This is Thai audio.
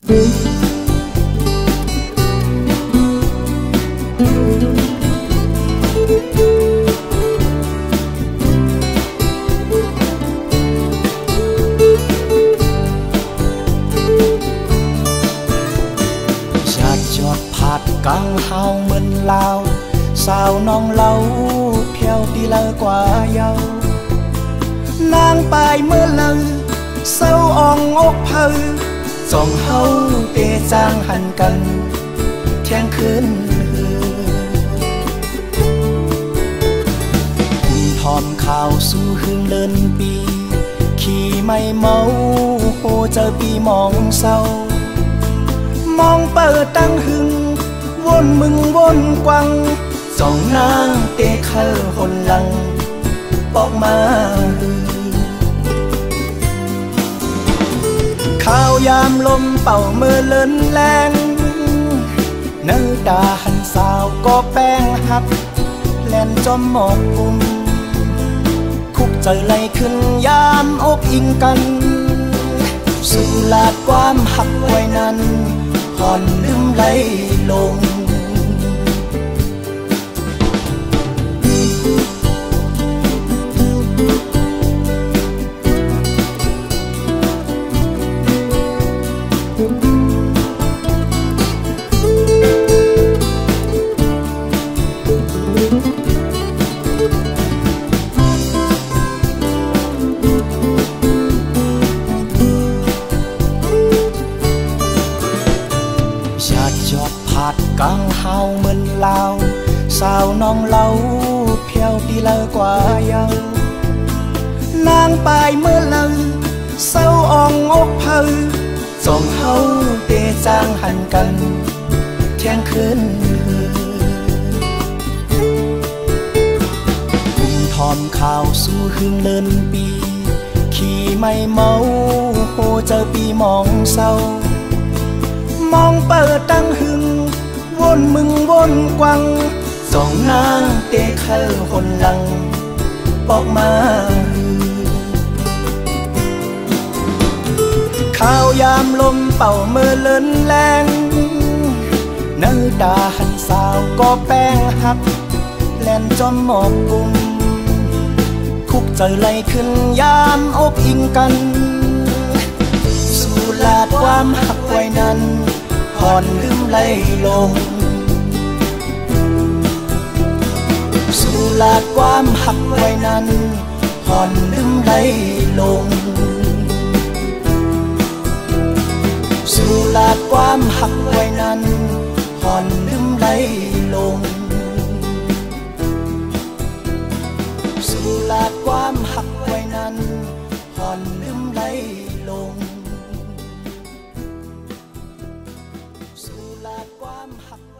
กลางเฮาเหมือนลาวสาวน้องเล่าเพียวตีเลอกว่าเยาวนางปลายเมื่อเลอเศร้าอ่องอกเพอจองเฮาเตะจางหันกันเที่ยงคืนคุณทอมข่าวสู้หึงเลินปีขี่ไม่เมาโหเจอปีมองเศร้ามองเปิดตั้งหึงวนมึงวนกวังจ้องนางเตะเข้าหนหลังปอกมาข้าวยามลมเป่าเมื่อเลินแรงเนื้อดาหันสาวก็แป้งหักแล่นจอมหมอกปุ่มคุกใจไหลขึ้นยามอกอิงกันสู่ลาดความหักไว้นั้นผ่อนลืมไหลลงกลางเฮาเหมือนลาวสาวน้องเล่าเพียวตีเลอกว่าเยาวนางปลายเมื่อเลอเศร้าอ่องอกเพอจองเฮาเตะจางหันกันเที่ยงคืนคุณทอมข่าวสู้หึงเลินปีขี่ไม่เมาโหเจอปีมองเศร้ามองเปิดตั้งหึงวนมึงวนกวังจ้องนางเตะเข้าหนหลังปอกมาข้าวยามลมเป่าเมื่อเลินแรงเนื้อดาหันสาวก็แป้งหักแล่นจอมหมอกกุมคุกใจไหลขึ้นยามอกอิงกันสู่ลาดความหักไว้นั้นผ่อนลืมไหลลงสู่ลาดความหักไว้นั้นผ่อนลืมไหลลงสู่ลาดความหักไว้นั้นผ่อนลืมไหลลงสู่ลาดความหักไว้นั้นผ่อนลืมไหลลงสู่ลาดความหัก